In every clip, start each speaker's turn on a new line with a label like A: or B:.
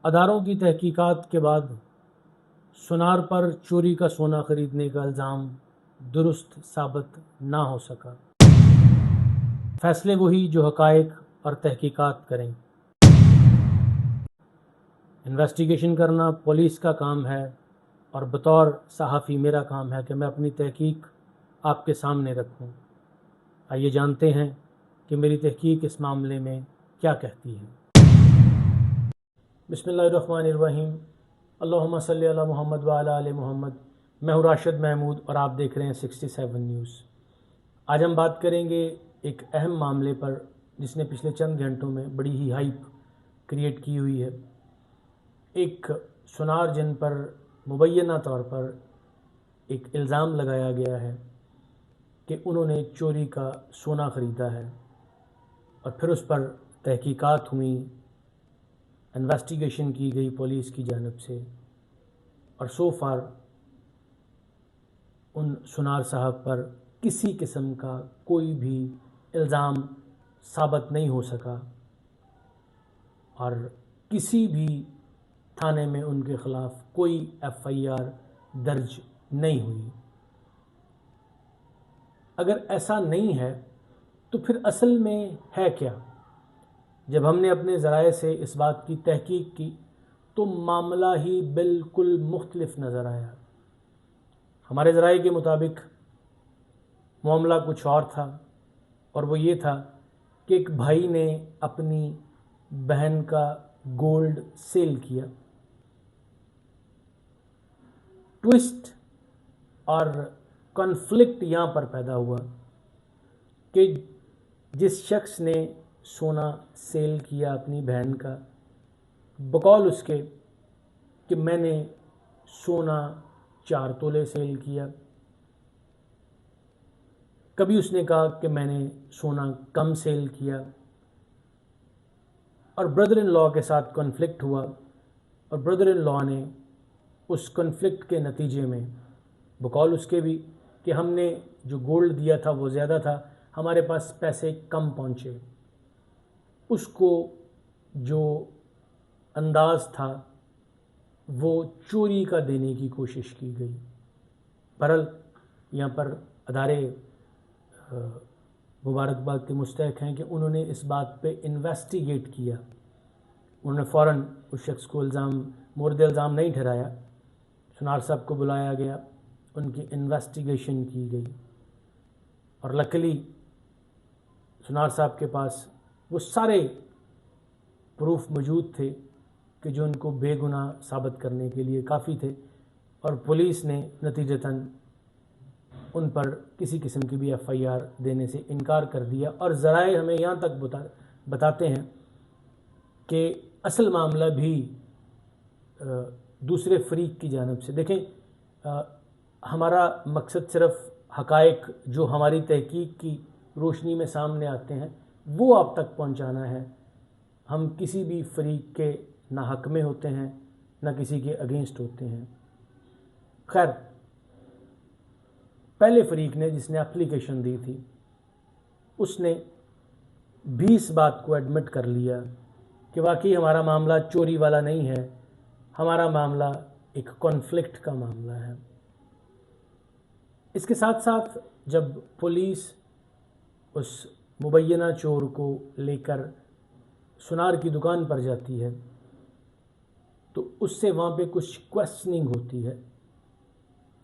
A: अदारों की तहकीकात के बाद सुनार पर चोरी का सोना खरीदने का इल्ज़ाम दुरुस्त साबित ना हो सका। फैसले वही जो हक़ाइक़ और तहकीकात करें। इन्वेस्टिगेशन करना पुलिस का काम है और बतौर सहाफ़ी मेरा काम है कि मैं अपनी तहकीक आपके सामने रखूं। आइए जानते हैं कि मेरी तहकीक इस मामले में क्या कहती है। बिस्मिल्लाहिर्रहमानिर्रहीम। अल्लाहुम्मा सल्ली अला मुहम्मद व अला आले मुहम्मद। मैं हूँ राशिद महमूद और आप देख रहे हैं 67 न्यूज़। आज हम बात करेंगे एक अहम मामले पर जिसने पिछले चंद घंटों में बड़ी ही हाइप क्रिएट की हुई है। एक सुनार जिन पर मुबैना तौर पर एक इल्ज़ाम लगाया गया है कि उन्होंने चोरी का सोना ख़रीदा है और फिर उस पर तहकीकात हुई, इन्वेस्टिगेशन की गई पुलिस की जानिब से और सो फार उन सुनार साहब पर किसी किस्म का कोई भी इल्ज़ाम साबित नहीं हो सका और किसी भी थाने में उनके ख़िलाफ़ कोई FIR दर्ज नहीं हुई। अगर ऐसा नहीं है तो फिर असल में है क्या? जब हमने अपने ज़राए से इस बात की तहकीक की तो मामला ही बिल्कुल मुख्तलिफ नज़र आया। हमारे ज़राए के मुताबिक मामला कुछ और था और वो ये था कि एक भाई ने अपनी बहन का गोल्ड सेल किया। ट्विस्ट और कॉन्फ्लिक्ट यहाँ पर पैदा हुआ कि जिस शख्स ने सोना सेल किया अपनी बहन का, बकौल उसके कि मैंने सोना 4 तोले सेल किया, कभी उसने कहा कि मैंने सोना कम सेल किया और ब्रदर इन लॉ के साथ कॉन्फ्लिक्ट हुआ और ब्रदर इन लॉ ने उस कॉन्फ्लिक्ट के नतीजे में बकौल उसके भी कि हमने जो गोल्ड दिया था वो ज़्यादा था, हमारे पास पैसे कम पहुँचे, उसको जो अंदाज़ था वो चोरी का देने की कोशिश की गई। बहरहाल यहाँ पर अदारे मुबारकबाद के मुस्तहक हैं कि उन्होंने इस बात पे इन्वेस्टिगेट किया। उन्होंने फ़ौरन उस शख्स को मोर्द इल्ज़ाम नहीं ठहराया। सुनार साहब को बुलाया गया, उनकी इन्वेस्टिगेशन की गई और लकीली सुनार साहब के पास वो सारे प्रूफ मौजूद थे कि जो उनको बेगुनाह साबित करने के लिए काफ़ी थे और पुलिस ने नतीजतन उन पर किसी किस्म की भी FIR देने से इनकार कर दिया। और ज़राए हमें यहाँ तक बताते हैं कि असल मामला भी दूसरे फरीक की जानिब से। देखें, हमारा मकसद सिर्फ हक़ाइक़ जो हमारी तहकीक की रोशनी में सामने आते हैं वो आप तक पहुँचाना है। हम किसी भी फरीक के ना हक़ में होते हैं ना किसी के अगेंस्ट होते हैं। खैर, पहले फरीक ने जिसने एप्लीकेशन दी थी उसने भी इस बात को एडमिट कर लिया कि वाकई हमारा मामला चोरी वाला नहीं है, हमारा मामला एक कॉन्फ्लिक्ट का मामला है। इसके साथ साथ जब पुलिस उस मुबैना चोर को लेकर सुनार की दुकान पर जाती है तो उससे वहाँ पे कुछ क्वेश्चनिंग होती है।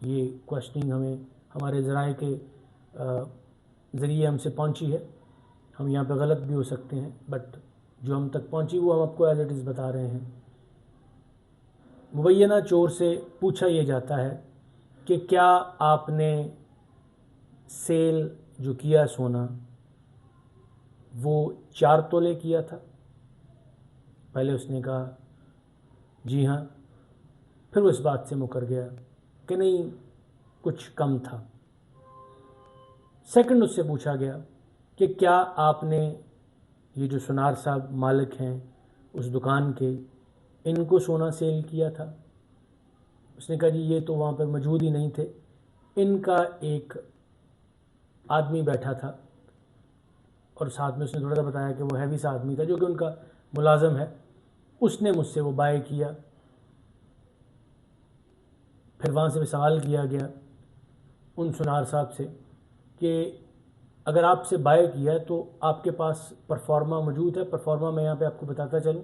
A: ये क्वेश्चनिंग हमें हमारे ज़राए के ज़रिए हमसे पहुँची है। हम यहाँ पे गलत भी हो सकते हैं, बट जो हम तक पहुँची वो हम आपको एज इट इज़ बता रहे हैं। मुबैना चोर से पूछा ये जाता है कि क्या आपने सेल जो किया सोना वो 4 तोले किया था? पहले उसने कहा जी हाँ, फिर वो इस बात से मुकर गया कि नहीं, कुछ कम था। सेकंड उससे पूछा गया कि क्या आपने ये जो सुनार साहब मालिक हैं उस दुकान के, इनको सोना सेल किया था? उसने कहा जी ये तो वहाँ पर मौजूद ही नहीं थे, इनका एक आदमी बैठा था और साथ में उसने थोड़ा सा बताया कि वो हैवी सा आदमी था जो कि उनका मुलाजम है اس نے مجھ سے وہ بائی کیا. پھر وہاں سے بھی سوال کیا گیا ان سنار صاحب سے کہ اگر آپ سے بائی کیا تو آپ کے پاس پرفارما موجود ہے. پرفارما میں یہاں پہ آپ کو بتاتا چلوں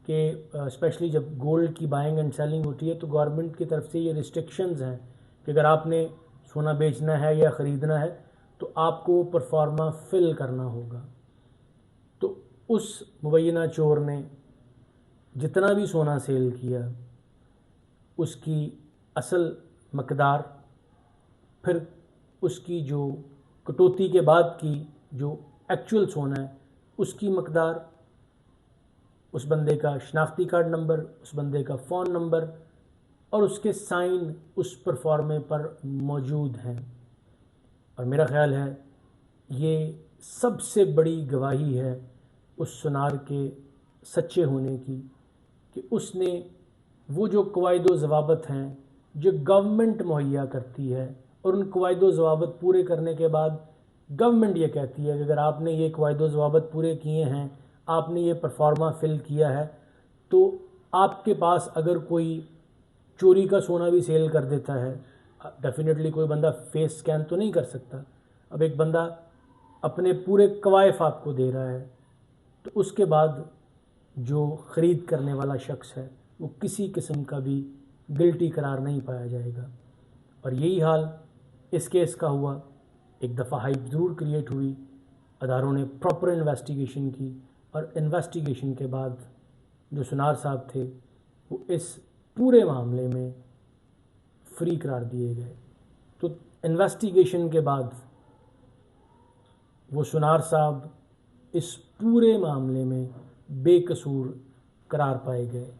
A: کہ اسپیشلی جب گولڈ کی بائنگ اینڈ سیلنگ ہوتی ہے تو گورنمنٹ کی طرف سے یہ ریسٹرکشنز ہیں کہ اگر آپ نے سونا بیچنا ہے یا خریدنا ہے تو آپ کو پرفارما فل کرنا ہوگا. تو اس مبینہ چور نے جتنا بھی سونا سیل کیا اس کی اصل مقدار، پھر اس کی جو کٹوتی کے بعد کی جو ایکچول سونا ہے اس کی مقدار، اس بندے کا شناختی کارڈ نمبر، اس بندے کا فون نمبر اور اس کے سائن اس پرفارمے پر موجود ہیں. اور میرا خیال ہے یہ سب سے بڑی گواہی ہے اس سنار کے سچے ہونے کی کہ اس نے وہ جو قواعد و ضوابط ہیں جو گورنمنٹ مہیا کرتی ہے، اور ان قواعد و ضوابط پورے کرنے کے بعد گورنمنٹ یہ کہتی ہے کہ اگر آپ نے یہ قواعد و ضوابط پورے کیے ہیں، آپ نے یہ پرفارما فل کیا ہے، تو آپ کے پاس اگر کوئی چوری کا سونا بھی سیل کر دیتا ہے، ڈیفینیٹلی کوئی بندہ فیس سکین تو نہیں کر سکتا. اب ایک بندہ اپنے پورے کوائف آپ کو دے رہا ہے تو اس کے بعد جو خرید کرنے والا شخص ہے وہ کسی قسم کا بھی گلٹی قرار نہیں پایا جائے گا. اور یہی حال اس کیس کا ہوا. ایک دفعہ ہائپ ضرور کریٹ ہوئی، اداروں نے پراپر انویسٹیگیشن کی، اور انویسٹیگیشن کے بعد جو سنار صاحب تھے وہ اس پورے معاملے میں فری قرار دیے گئے. تو انویسٹیگیشن کے بعد وہ سنار صاحب اس پورے معاملے میں بے قصور قرار پائے گئے.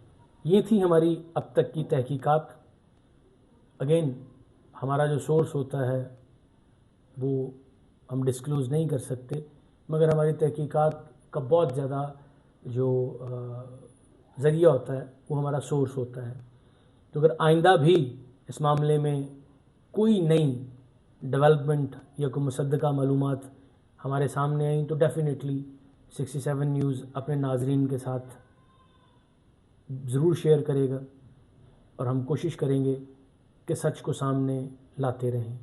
A: یہ تھی ہماری اب تک کی تحقیقات. اگین ہمارا جو سورس ہوتا ہے وہ ہم ڈسکلوز نہیں کر سکتے، مگر ہماری تحقیقات کا بہت زیادہ جو ذریعہ ہوتا ہے وہ ہمارا سورس ہوتا ہے. تو اگر آئندہ بھی اس معاملے میں کوئی نئی ڈیولپمنٹ یا کوئی مصدقہ معلومات ہمارے سامنے آئیں تو ڈیفینیٹلی 67 نیوز اپنے ناظرین کے ساتھ ضرور شیئر کرے گا، اور ہم کوشش کریں گے کہ سچ کو سامنے لاتے رہیں.